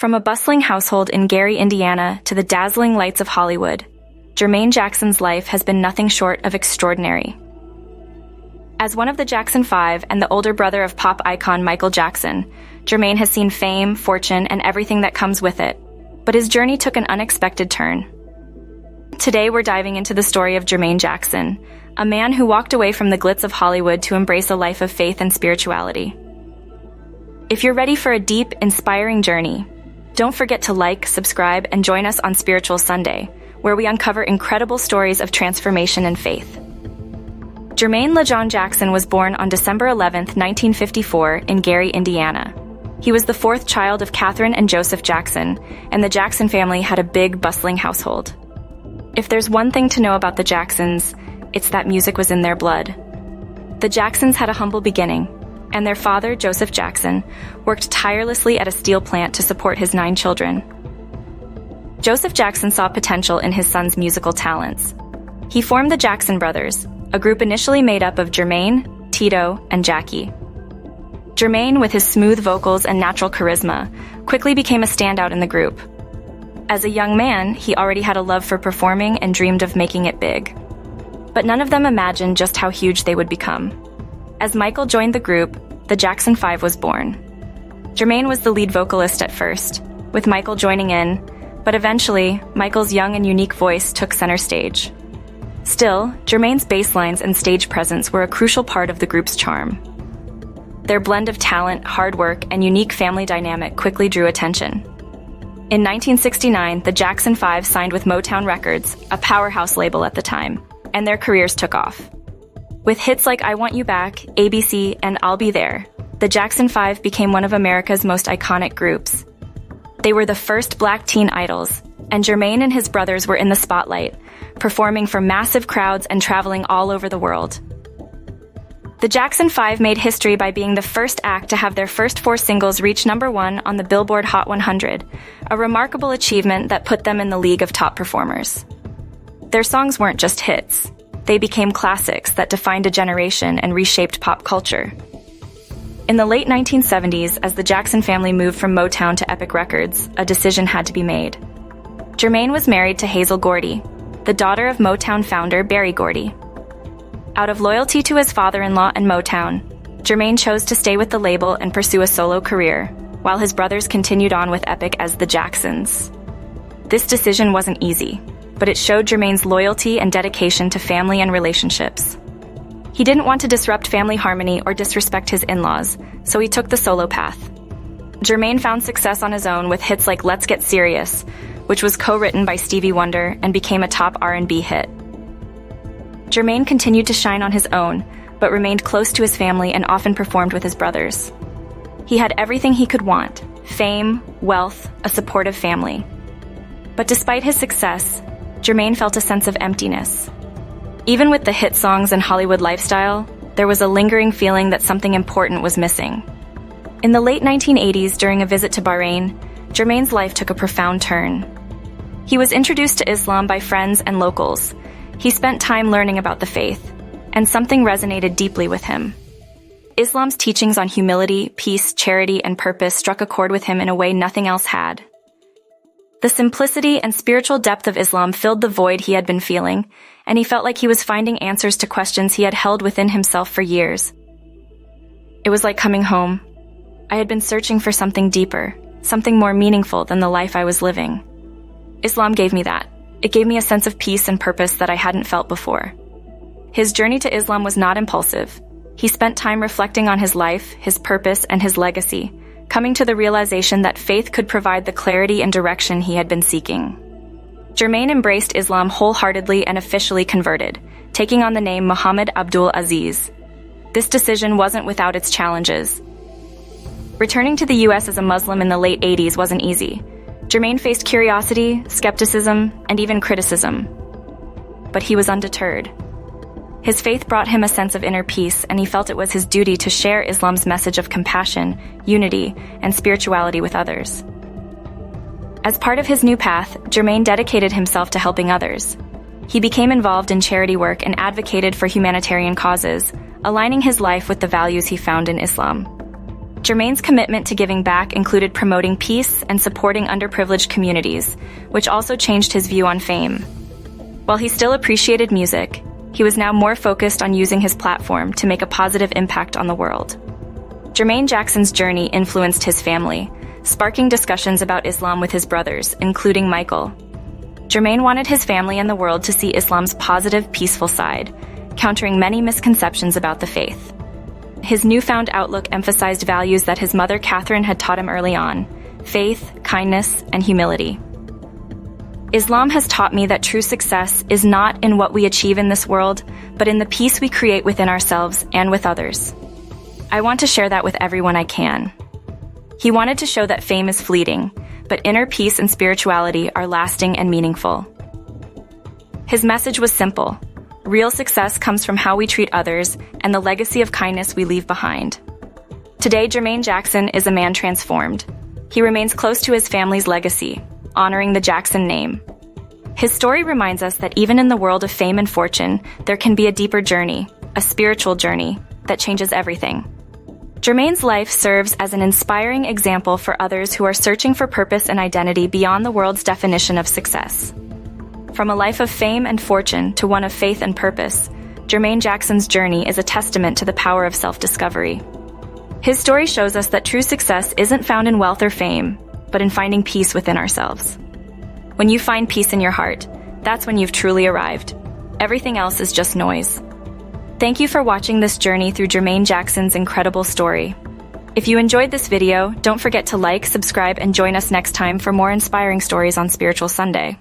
From a bustling household in Gary, Indiana, to the dazzling lights of Hollywood, Jermaine Jackson's life has been nothing short of extraordinary. As one of the Jackson 5 and the older brother of pop icon Michael Jackson, Jermaine has seen fame, fortune, and everything that comes with it. But his journey took an unexpected turn. Today we're diving into the story of Jermaine Jackson, a man who walked away from the glitz of Hollywood to embrace a life of faith and spirituality. If you're ready for a deep, inspiring journey, don't forget to like, subscribe, and join us on Spiritual Sunday, where we uncover incredible stories of transformation and faith. Jermaine LaJohn Jackson was born on December 11, 1954, in Gary, Indiana. He was the fourth child of Catherine and Joseph Jackson, and the Jackson family had a big, bustling household. If there's one thing to know about the Jacksons, it's that music was in their blood. The Jacksons had a humble beginning, and their father, Joseph Jackson, worked tirelessly at a steel plant to support his 9 children. Joseph Jackson saw potential in his son's musical talents. He formed the Jackson Brothers, a group initially made up of Jermaine, Tito, and Jackie. Jermaine, with his smooth vocals and natural charisma, quickly became a standout in the group. As a young man, he already had a love for performing and dreamed of making it big. But none of them imagined just how huge they would become. As Michael joined the group, the Jackson 5 was born. Jermaine was the lead vocalist at first, with Michael joining in, but eventually, Michael's young and unique voice took center stage. Still, Jermaine's bass lines and stage presence were a crucial part of the group's charm. Their blend of talent, hard work, and unique family dynamic quickly drew attention. In 1969, the Jackson 5 signed with Motown Records, a powerhouse label at the time, and their careers took off. With hits like I Want You Back, ABC, and I'll Be There, the Jackson 5 became one of America's most iconic groups. They were the first black teen idols, and Jermaine and his brothers were in the spotlight, performing for massive crowds and traveling all over the world. The Jackson 5 made history by being the first act to have their first 4 singles reach #1 on the Billboard Hot 100, a remarkable achievement that put them in the league of top performers. Their songs weren't just hits. They became classics that defined a generation and reshaped pop culture. In the late 1970s, as the Jackson family moved from Motown to Epic Records, a decision had to be made. Jermaine was married to Hazel Gordy, the daughter of Motown founder Berry Gordy. Out of loyalty to his father-in-law and Motown, Jermaine chose to stay with the label and pursue a solo career, while his brothers continued on with Epic as the Jacksons. This decision wasn't easy, but it showed Jermaine's loyalty and dedication to family and relationships. He didn't want to disrupt family harmony or disrespect his in-laws, so he took the solo path. Jermaine found success on his own with hits like Let's Get Serious, which was co-written by Stevie Wonder and became a top R&B hit. Jermaine continued to shine on his own, but remained close to his family and often performed with his brothers. He had everything he could want: fame, wealth, a supportive family. But despite his success, Jermaine felt a sense of emptiness. Even with the hit songs and Hollywood lifestyle, there was a lingering feeling that something important was missing. In the late 1980s, during a visit to Bahrain, Jermaine's life took a profound turn. He was introduced to Islam by friends and locals. He spent time learning about the faith, and something resonated deeply with him. Islam's teachings on humility, peace, charity, and purpose struck a chord with him in a way nothing else had. The simplicity and spiritual depth of Islam filled the void he had been feeling, and he felt like he was finding answers to questions he had held within himself for years. It was like coming home. I had been searching for something deeper, something more meaningful than the life I was living. Islam gave me that. It gave me a sense of peace and purpose that I hadn't felt before. His journey to Islam was not impulsive. He spent time reflecting on his life, his purpose, and his legacy, coming to the realization that faith could provide the clarity and direction he had been seeking. Jermaine embraced Islam wholeheartedly and officially converted, taking on the name Muhammad Abdul Aziz. This decision wasn't without its challenges. Returning to the U.S. as a Muslim in the late 80s wasn't easy. Jermaine faced curiosity, skepticism, and even criticism. But he was undeterred. His faith brought him a sense of inner peace, and he felt it was his duty to share Islam's message of compassion, unity, and spirituality with others. As part of his new path, Jermaine dedicated himself to helping others. He became involved in charity work and advocated for humanitarian causes, aligning his life with the values he found in Islam. Jermaine's commitment to giving back included promoting peace and supporting underprivileged communities, which also changed his view on fame. While he still appreciated music, he was now more focused on using his platform to make a positive impact on the world. Jermaine Jackson's journey influenced his family, sparking discussions about Islam with his brothers, including Michael. Jermaine wanted his family and the world to see Islam's positive, peaceful side, countering many misconceptions about the faith. His newfound outlook emphasized values that his mother Catherine had taught him early on: faith, kindness, and humility. Islam has taught me that true success is not in what we achieve in this world, but in the peace we create within ourselves and with others. I want to share that with everyone I can. He wanted to show that fame is fleeting, but inner peace and spirituality are lasting and meaningful. His message was simple: real success comes from how we treat others and the legacy of kindness we leave behind. Today, Jermaine Jackson is a man transformed. He remains close to his family's legacy, honoring the Jackson name. His story reminds us that even in the world of fame and fortune, there can be a deeper journey, a spiritual journey, that changes everything. Jermaine's life serves as an inspiring example for others who are searching for purpose and identity beyond the world's definition of success. From a life of fame and fortune to one of faith and purpose, Jermaine Jackson's journey is a testament to the power of self-discovery. His story shows us that true success isn't found in wealth or fame, but in finding peace within ourselves. When you find peace in your heart, that's when you've truly arrived. Everything else is just noise. Thank you for watching this journey through Jermaine Jackson's incredible story. If you enjoyed this video, don't forget to like, subscribe, and join us next time for more inspiring stories on Spiritual Sunday.